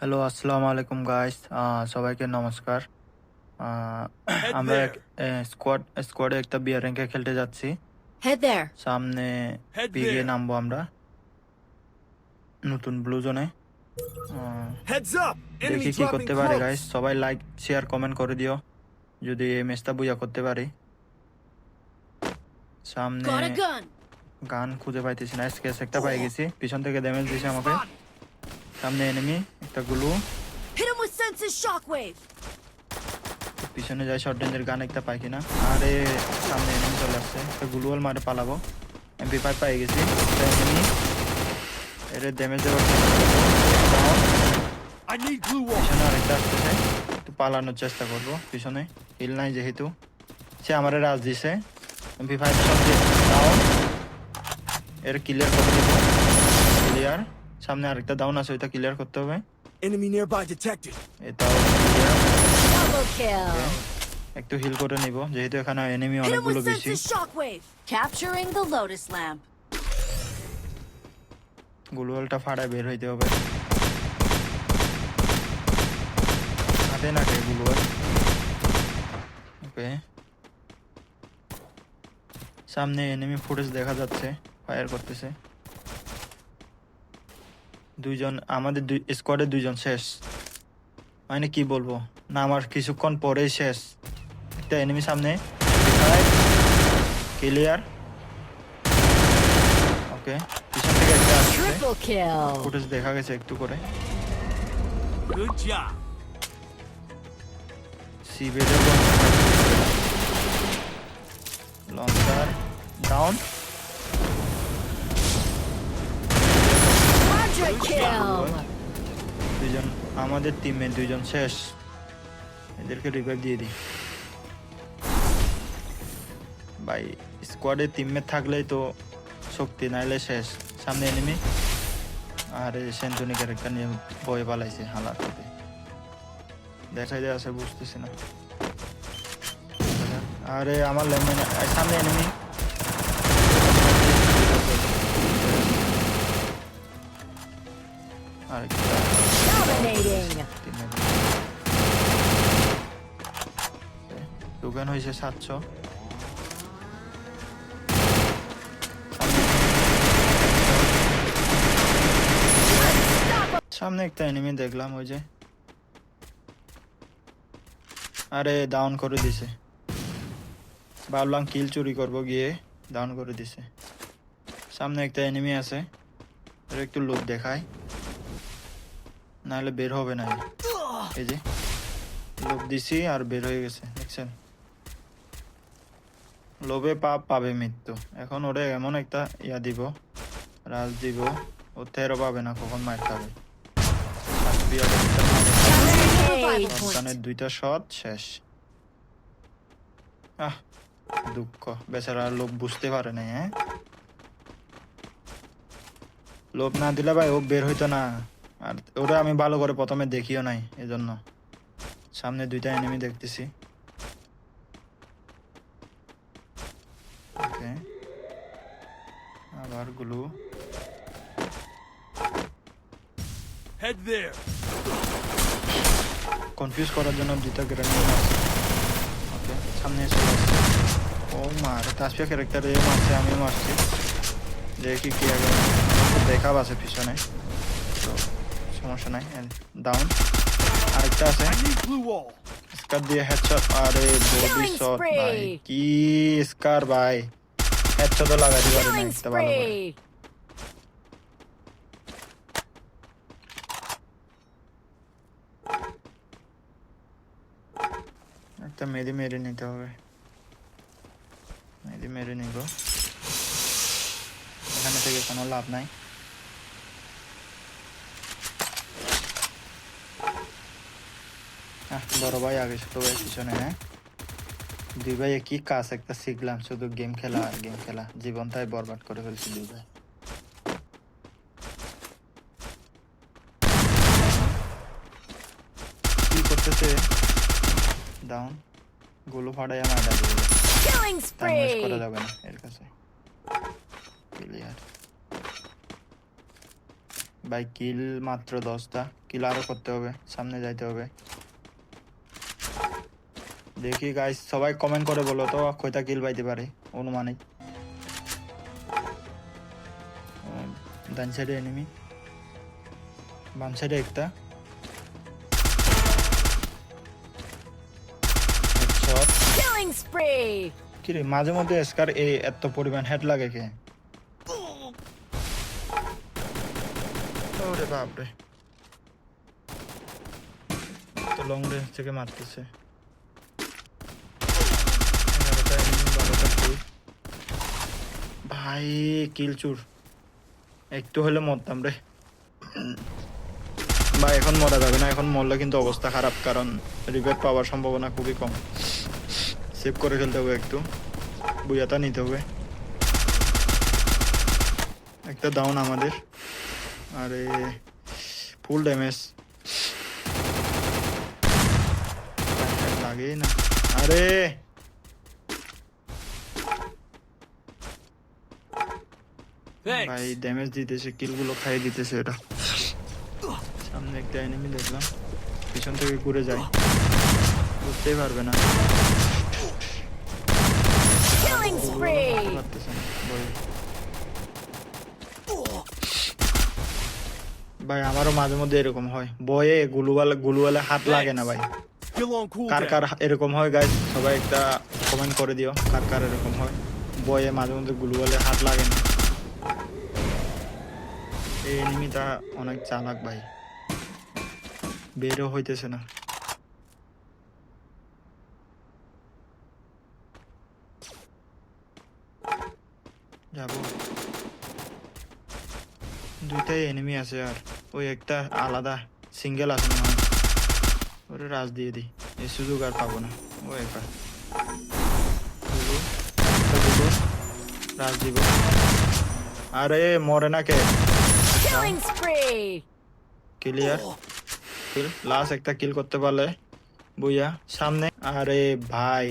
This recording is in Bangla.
হ্যালো, আসসালামু আলাইকুম গাইস। সবাইকে নমস্কার। আহ, Head আমরা there. স্কোয়াডে একটা বিয়ার র্যাঙ্কে খেলতে যাচ্ছি। Head there. সামনে Head পিগে there. নামবো আমরা নতুন ব্লু জোনে। Heads up. Enemy দেখি কি dropping করতে পারে গাইস। close. সবাই লাইক শেয়ার কমেন্ট করে দিও যদি এই ম্যাচটা বুঝা করতে পারি। সামনে Got a gun. গান খুঁজে পাইতেছি না। স্কেচ একটা পাই গেছি, পিছন থেকে ড্যামেজ দিছে আমাকে। সামনে এনিমি একটা গুলু, Hit him with senses shockwave. পিছনে যাই শর্ট রেঞ্জের গান একটা পাই কিনা। আরে সামনে এনিমি চলে আসছে, একটা গুলুয়াল মারে পালাবো। MP5 পাই গেছি, একটা এনিমি এর ড্যামেজ দেওয়ার I need blue wall. পিছনে আরেকটা আসতেছে, একটু পালানোর চেষ্টা করবো। পিছনে হিল নাই যেহেতু, সে আমার রাজ দিছে। MP5 শট দিয়ে ডাউন, এর ক্লিয়ার করে দিব। ক্লিয়ার। সামনে আরেকটা ডাউন আছে, ওইটা ক্লিয়ার করতে হবে। Enemy nearby detected. এটাও ক্লিয়ার। Double kill. একটু হিল করে নিব যেহেতু এখানে এনিমি Hit him অনেকগুলো with বেশি। senses shockwave. Capturing the Lotus lamp. গুলওয়ালটা ফাড়ায় বের হইতে হবে। হাতে না কে গুলওয়াল। ওকে, সামনে এনিমি ফুটেজ দেখা যাচ্ছে, ফায়ার করতেছে। দুইজন আমাদের স্কোয়াডে দুইজন শেষ, মানে কি বলবো না, আমার কিছুক্ষণ পরেই শেষ। একটা এনিমি সামনে, ক্লিয়ার। ওকে, পিছন থেকে একটা আসছে, Triple kill. ফুটেজ দেখা গেছে একটু করে। Good job. সিবেজের লঞ্চার ডাউন। Quadra kill. দুইজন আমাদের টিমে দুইজন শেষ, এদেরকে রিভাইভ দিয়ে দিই ভাই। স্কোয়াডে টিমমেট থাকলেই তো শক্তি, নাইলে শেষ। সামনে এনিমি, আর সেন্টনি ক্যারেক্টার নিয়ে বয়ে পালাইছে হালার থেকে। দেখাই দিয়ে আছে, বুঝতেছি না। আরে আমার লেমন, সামনে এনিমি। আরেকটা Dominating. টোকেন হয়েছে 700। সামনে একটা এনিমি দেখলাম, ওই যে আরে ডাউন করে দিছে। ভাবলাম কিল চুরি করব, গিয়ে ডাউন করে দিছে। সামনে একটা এনিমি আছে, এর একটু লোক দেখায়, নাহলে বের হবে না। এই যে লোক দিছি আর বের হয়ে গেছে, দেখছেন। লোভে পাপ পাবে মৃত্যু। এখন ওরে এমন একটা ইয়া দিব, রাজ দিব, ও তেরো পাবে না, কখন মার খাবে। সন্তানের দুইটা শট শেষ। আহ, দুঃখ, বেচারা লোক বুঝতে পারে নাই। হ্যাঁ, লোভ না দিলে ভাই ও বের হইতো না। আর ওরা আমি ভালো করে প্রথমে দেখিও নাই, এজন্য। সামনে দুইটা এনিমি দেখতেছি। ওকে, আবার গুলো। Head there. কনফিউজ করার জন্য দুইটা গ্রেনেড মারছি। ওকে, সামনে এসে আসছে। ও মার, তাসফিয়া ক্যারেক্টারে মারছে, আমিও মারছি। দেখি কি আগে দেখা আছে পিছনে, তো সমস্যা নাই। ডাউন, আরেকটা আছে। I need blue wall. স্কার দিয়ে হেডশট। আরে বডি Killing শট ভাই, spree. কি স্কার ভাই, হেডশটও লাগাতে পারে না Killing একটা ভালো করে। spree. একটা মেরে মেরে নিতে হবে, মেরে নিব। এখানে থেকে কোনো লাভ নাই। বড় ভাই আগে, ছোট ভাই পিছনে। হ্যাঁ, দুই ভাই কি কাজ একটা শিখলাম, শুধু গেম খেলা আর গেম খেলা, জীবনটাই বরবাদ করে ফেলছি দুই ভাই। কি করতেছে, ডাউন, গুলো ফাটাই আমার ডাল Killing টাইম ওয়েস্ট spree. করা যাবে না এর কাছে। ক্লিয়ার, ভাই কিল মাত্র 10টা, কিল আরো করতে হবে, সামনে যাইতে হবে। দেখি গাইস, সবাই কমেন্ট করে বলো তো কয়টা কিল পাইতে পারে অনুমানিক। ডান সাইডে এনিমি, বাম সাইডে একটা হেডশট। Killing spree. কি রে, মাঝে মধ্যে স্কার এত পরিমাণ হেড লাগে কে? ওরে বাপ রে, তো লং রেঞ্জ থেকে মারতেছে। 11টা enemy, 12টা kill। ভাই কিল চুর, একটু হলে মরতাম রে ভাই। এখন মরা যাবে না, এখন মরলে কিন্তু অবস্থা খারাপ, কারণ রিভাইভ পাওয়ার সম্ভাবনা খুবই কম। সেভ করে খেলতে হবে, একটু বুয়াটা নিতে হবে। একটা ডাউন আমাদের, আরে ফুল ড্যামেজ লাগেই না। আরে ভাই Thanks. ড্যামেজ দিতেছে, কিলগুলো খাইয়ে দিতেছে এটা। সামনে একটা এনিমি দেখলাম, পিছন থেকে ঘুরে যায়, বুঝতেই পারবে না। Killing spree. পারতেছে না, ভয়ে। ভাই আমারও মাঝে মধ্যে এরকম হয়, বয়ে গুলুওয়ালা হাত লাগে না ভাই। Still on car cooldown. কার এরকম হয় গাইস, সবাই একটা কমেন্ট করে দিও কার কার এরকম হয়, বয়ে মাঝে মধ্যে গুলুওয়ালা হাত লাগে না। এই এনিমিটা অনেক চালাক ভাই, বেরও হইতেছে না। যাবো, দুইটাই এনিমি আছে, আর ওই একটা আলাদা সিঙ্গেল আছে মনে হয়, ওরে রাজ দিয়ে দিই, এই সুযোগ আর পাবো না। ও একা রাজ দিব, আরে মরে না কে? Killing spree. ক্লিয়ার কিল, লাস্ট একটা কিল করতে পারলে বুইয়া সামনে। আরে ভাই